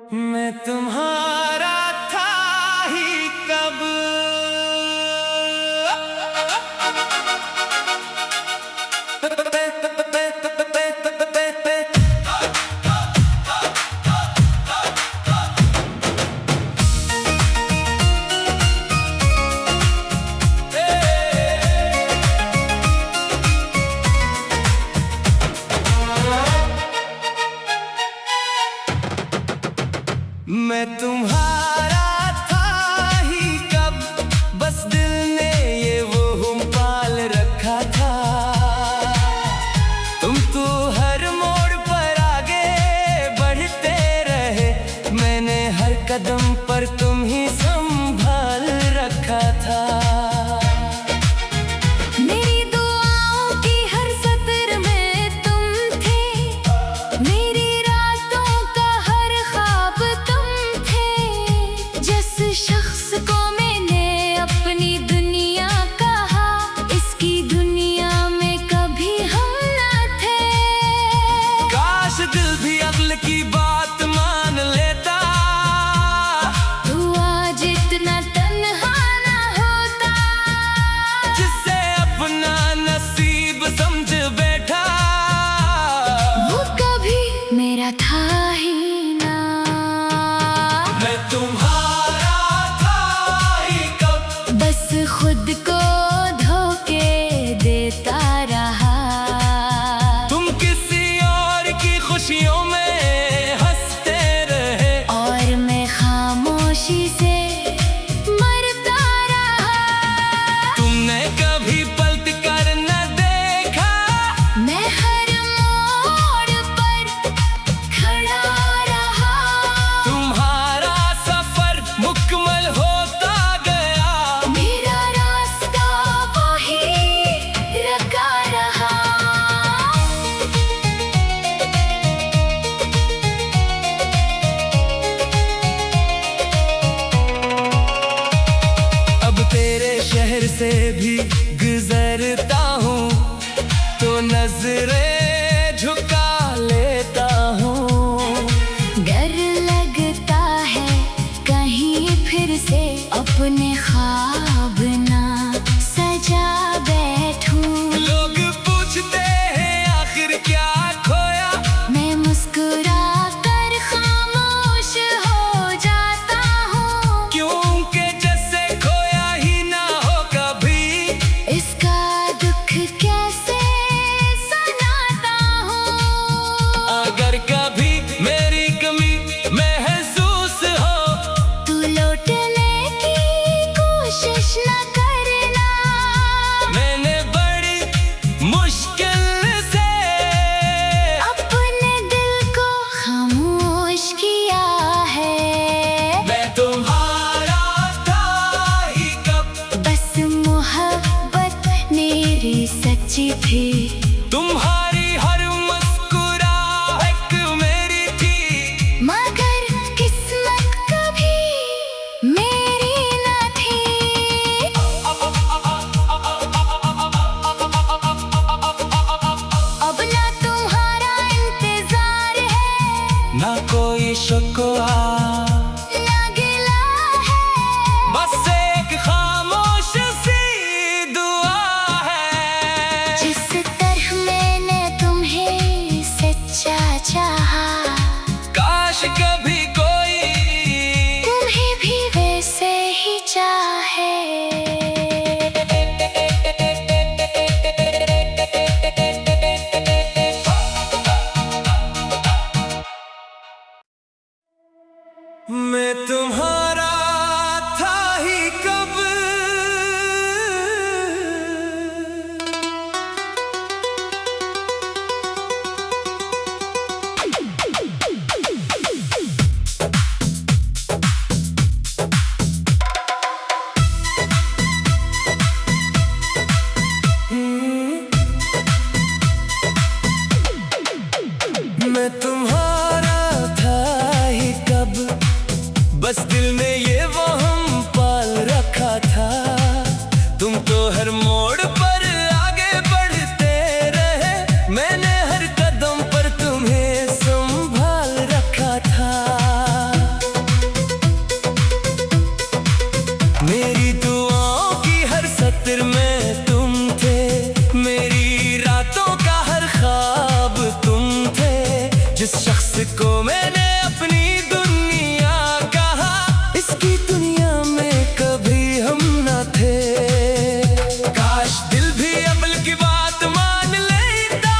मैं तुम्हारा था ही कब। मैं तुम्हारा था ही कब, बस दिल ने ये वो पाल रखा था। तुम तो हर मोड़ पर आगे बढ़ते रहे, मैंने हर कदम पर तुम ही संभाल रखा था। दिल भी अगल की बात मान लेता, तू आज इतना तन्हा ना होता। जिससे अपना नसीब समझ बैठा, वो कभी मेरा था ही ना। मैं तुम्हारा था ही कब, बस खुद को धोखे देता रहा। खुशियों में हंसते रहे और मैं खामोशी से मरता रहा। तुमने कभी पलट कर न देखा, मैं हर मोड़ पर खड़ा रहा। तुम्हारा सफर मुकम्मल होता गया, मेरा रास्ता वही रखा रहा। तेरे शहर से भी गुजरता हूँ तो नजरें झुका लेता हूँ। डर लगता है कहीं फिर से अपने ख्वाब ना सजा बैठूं। लोग पूछते हैं आखिर क्या खोया, मैं मुस्कुरा कर खामोश हो जाता हूँ। क्योंकि अगर कभी मेरी कमी महसूस हो, तू लौटने की कोशिश न करना। मैंने बड़ी मुश्किल से अपने दिल को खामोश किया है। मैं तुम्हारा था ही कब, बस मोहब्बत मेरी सच्ची थी। तुम्हारी हर मुस्कुराहट मेरी थी, मगर किस्मत कभी मेरी न थी। अब ना तुम्हारा इंतजार है, ना कोई शिकवा ना गिला है। बस एक खामोश सी दुआ है। जिस तरह मैंने तुम्हें सच्चा चाहा, काश कभी कोई तुम्हें भी वैसे ही चाहे। मैं तुम्हारा था ही कब, मैं तुम्हारा था ही कब, बस दिल ने ये वहम पाल रखा था। तुम तो हर मोड़ पर आगे बढ़ते रहे, मैंने हर कदम पर तुम्हें संभाल रखा था। शख्स को मैंने अपनी दुनिया कहा, इसकी दुनिया में कभी हम न थे। काश दिल भी अमल की बात मान लेता,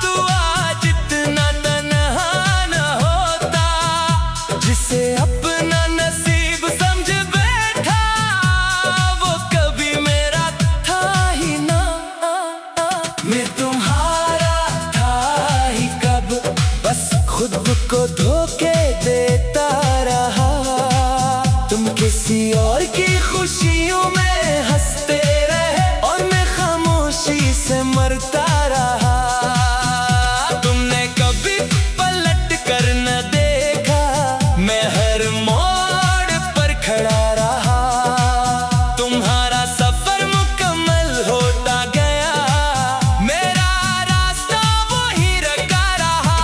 तू आज इतना तन्हा न होता। जिसे अपना नसीब समझ बैठा, वो कभी मेरा था ही ना। मैं तुम्हारा था ही कब, बस खुद को धोखे देता रहा। तुम किसी और की खुशियों में हंसते रहे और मैं खामोशी से मरता रहा। तुमने कभी पलट कर न देखा, मैं हर मोड़ पर खड़ा रहा। तुम्हारा सफर मुकम्मल होता गया, मेरा रास्ता वही रखा रहा।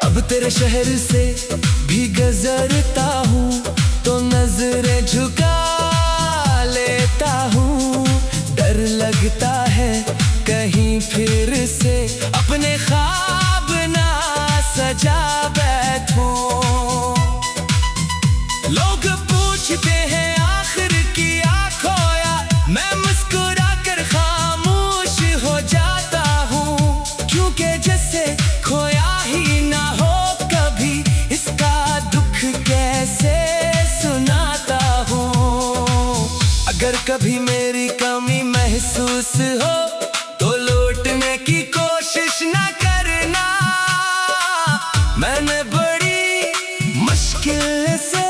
अब तेरे शहर से भी गुजरता हूँ तो नजरें झुका लेता हूँ। डर लगता है कहीं फिर से अपने ख्वाब ना सजा बैठूं। लोग पूछते हैं आखिर किया खोया, मैं मुस्कुरा कर खामोश हो जाता हूँ। क्योंकि जैसे खोया ही ना हो कभी, इसका दुख कैसे सुनाता हूँ। अगर कभी मेरी कमी महसूस हो तो लौटने की कोशिश ना करना। मैंने बड़ी मुश्किल से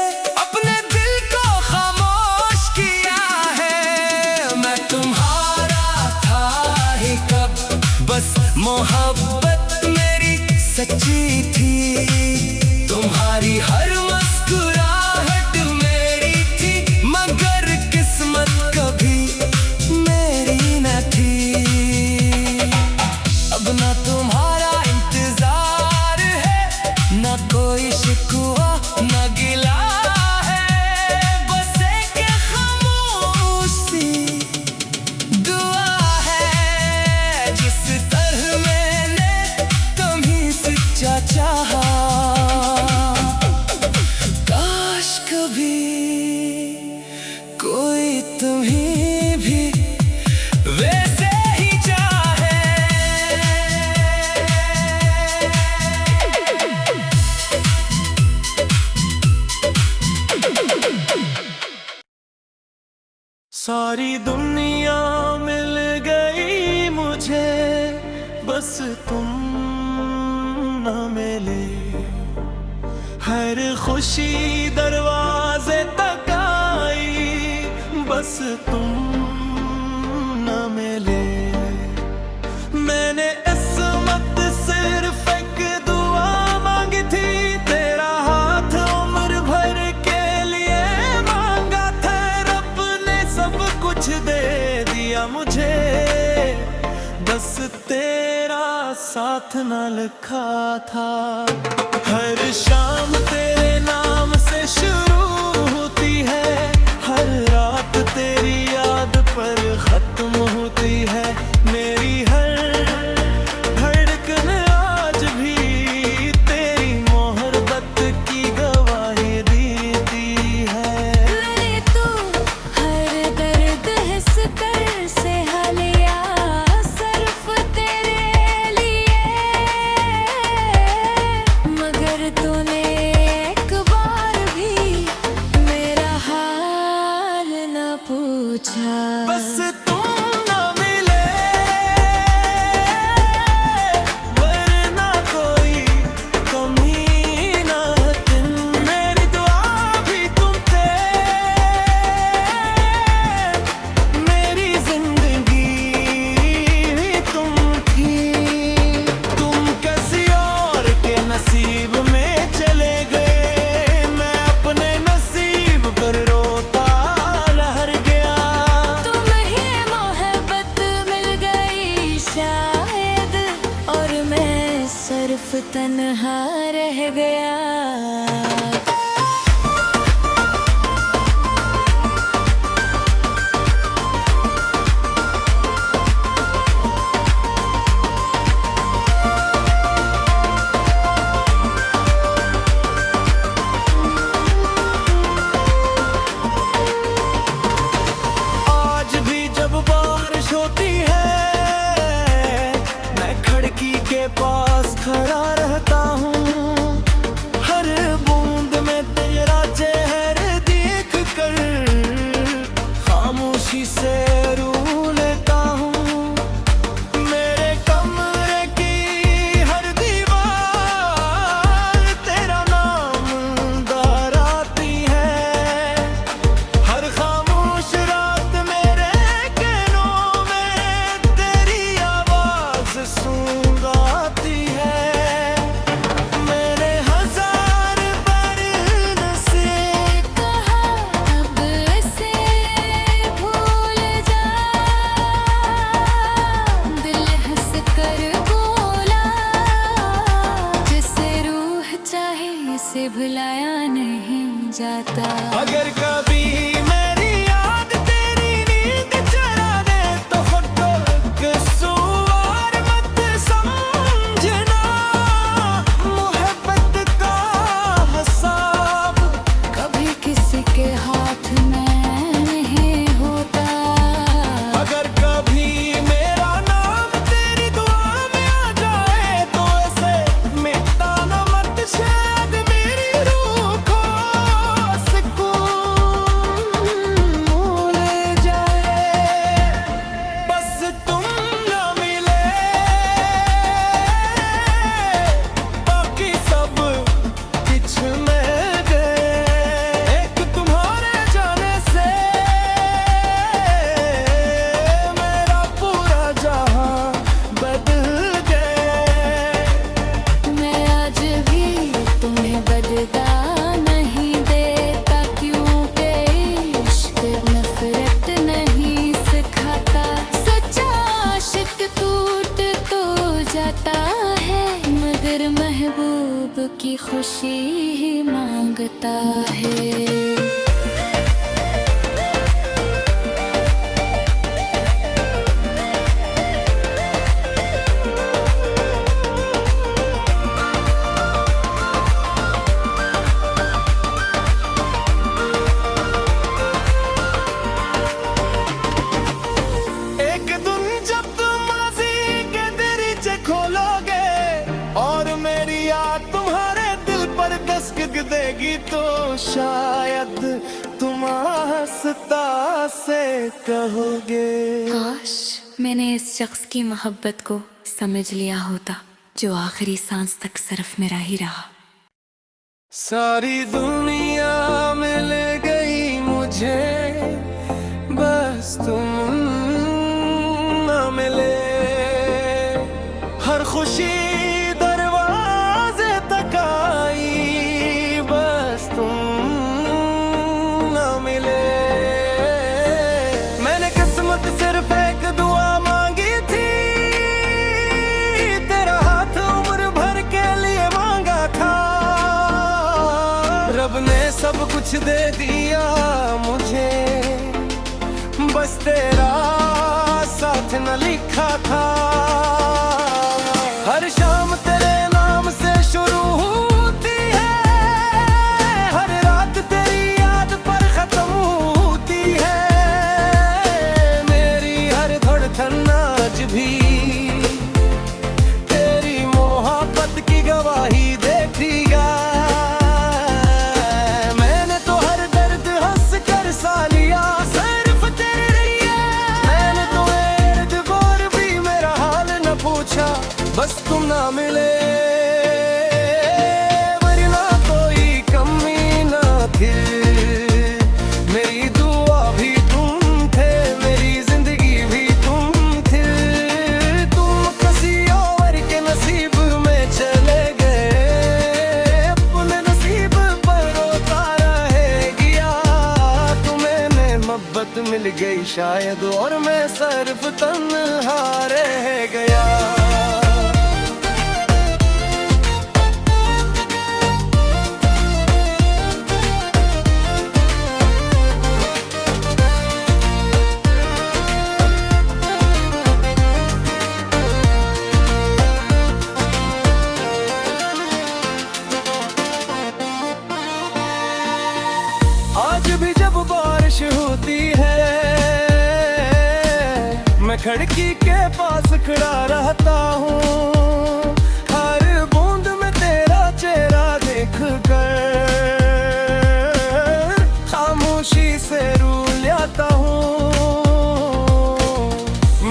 अपने दिल को खामोश किया है। मैं तुम्हारा था ही कब, बस मोहब्बत मेरी सच्ची थी। तुम्हारी हर मुस्कुराहट मेरी थी, मगर किस्मत कभी मेरी न थी। अब ना तुम्हारा इंतजार है, ना कोई शिकवा ना गिला है। बस एक खामोशी दुआ है, जिस तरह मैंने तुम्हीं सच्चा चाहा। काश कभी कोई तुम्हीं भी वैसे ही चाहे। सारी दुनिया मिल गई मुझे, बस तुम न मिले। हर खुशी दरवाजे तक आई, बस तुम न मिले। मैंने इसमत सिर्फ एक दुआ मांगी थी, तेरा हाथ उम्र भर के लिए मांगा था। रब ने सब कुछ दे दिया मुझे, बस तेरा साथ न लिखा था। हर शाम तेरे नाम से शुरू होती है, हर रात तेरी याद पर खत्म होती है। मेरी हर धड़कन आज भी तेरी मोहब्बत की गवाही देती है। मैंने तो हर दर्द हिस कर सहा लिया, सिर्फ तेरे लिए। मगर तूने एक बार भी सिर्फ तन्हा रह गया। आज भी जब बारिश होती है मैं खिड़की के पास खड़ा रहता हूँ। हर बूंद में तेरा चेहरा देख कर खामोशी से रू लेता हूँ। मेरे कमरे की हर दीवार तेरा नाम दोहराती है। हर खामोश रात मेरे कानों में तेरी आवाज सुनाती है। मेरे हजार बरन से कहा अब इसे भूल जा, दिल हंस कर बोला जिसे रूह चाहे इसे भुलाया नहीं जाता। अगर कभी मेरी याद तेरी नींद चुरा दे तो खुद को कसूरवार मत समझना। मोहब्बत का हिसाब कभी किसी के हाथ में नहीं होता। अगर कभी मेरा नाम तेरी दुआ में आ जाए तो ऐसे मिटा ना मत, शायद मेरी रूह को सुकून मिल जाए। बस तुम ना मिले बाकी सब कुछ में गए। एक तुम्हारे जाने से मेरा पूरा जहां बदल गए। मैं आज भी तुम्हें बदला नहीं देता, क्योंकि इश्क नफरत नहीं सिखाता। सच्चा आशिक टूट तो जाता है मगर महबूब की खुशी ही मांगता है। एक दिन जब तुम माज़ी के दरीचे खोलोगे और मेरी याद तुम्हारे दिल पर दस्तक देगी तो शायद तुम आहिस्ता से कहोगे काश मैंने इस शख्स की मोहब्बत को समझ लिया होता जो आखिरी सांस तक सिर्फ मेरा ही रहा। सारी दुनिया मिल गई मुझे बस तुम ना मिले। हर खुशी दरवाजे तक आई बस तुम ना मिले। मैंने किस्मत सिर्फ एक दुआ मांगी थी, तेरा हाथ उम्र भर के लिए मांगा था। रब ने सब कुछ दे दिया मुझे, बस तेरा साथ न लिखा था। हर शाम तेरे नाम से शुरू होती है, हर रात तेरी याद पर खत्म होती है। मेरी हर धड़कन आज भी तेरी मोहब्बत की गवाही देखेगा। मैंने तो हर दर्द हंस कर सा लिया सिर्फ तेरे लिए। मैंने तो इर्द गिर्द भी मेरा हाल न पूछा बस तुम ना मिले। वरना कोई कमी ना थी, मेरी दुआ भी तुम थे, मेरी जिंदगी भी तुम थे। तुम किसी और के नसीब में चले गए, अपने नसीब पर रोता रह गया। तुम्हें मोहब्बत मिल गई शायद और मैं सिर्फ तन्हा रह गया। खिड़की के पास खड़ा रहता हूँ, हर बूंद में तेरा चेहरा देख कर खामोशी से रू लाता हूँ।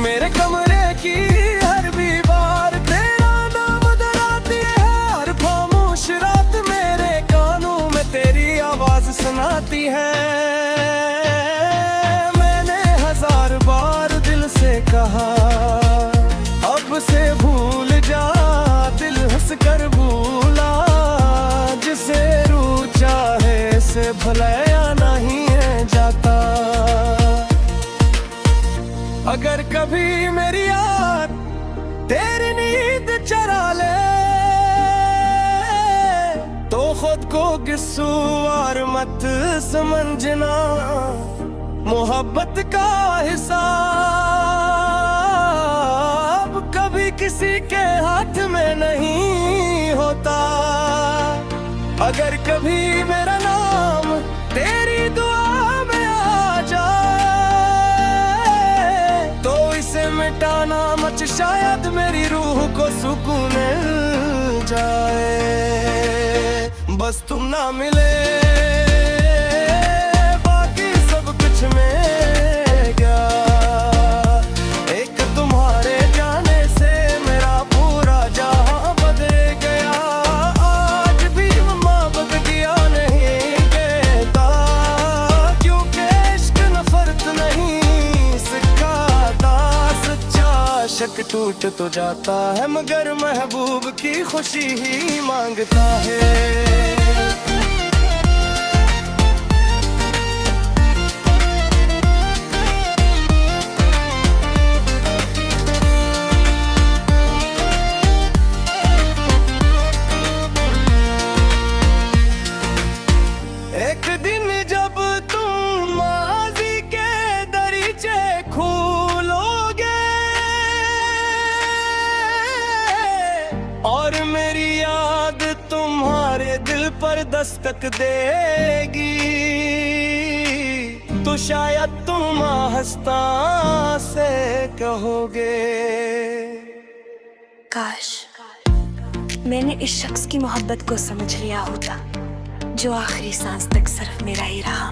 मेरे कमरे की हर दीवार तेरा नाम दोहराती है, हर खामोश रात मेरे कानों में तेरी आवाज सुनाती है। कहा अब से भूल जा, दिल हंस कर भूला, जिसे रूह चाहे से भलाया नहीं है जाता। अगर कभी मेरी याद तेरी नींद चरा ले, तो खुद को किस्सूवार मत समझना, मोहब्बत का हिसाब कभी किसी के हाथ में नहीं होता। अगर कभी मेरा नाम तेरी दुआ में आ जाए, तो इसे मिटाना मत, शायद मेरी रूह को सुकून मिल जाए। बस तुम ना मिले शक टूट तो जाता है, मगर महबूब की खुशी ही मांगता है। एक दिन जब तुम माज़ी के दरीचे खोलोगे और मेरी याद तुम्हारे दिल पर दस्तक देगी, तो शायद तुम आहिस्ता से कहोगे, काश मैंने इस शख्स की मोहब्बत को समझ लिया होता, जो आखिरी सांस तक सिर्फ मेरा ही रहा।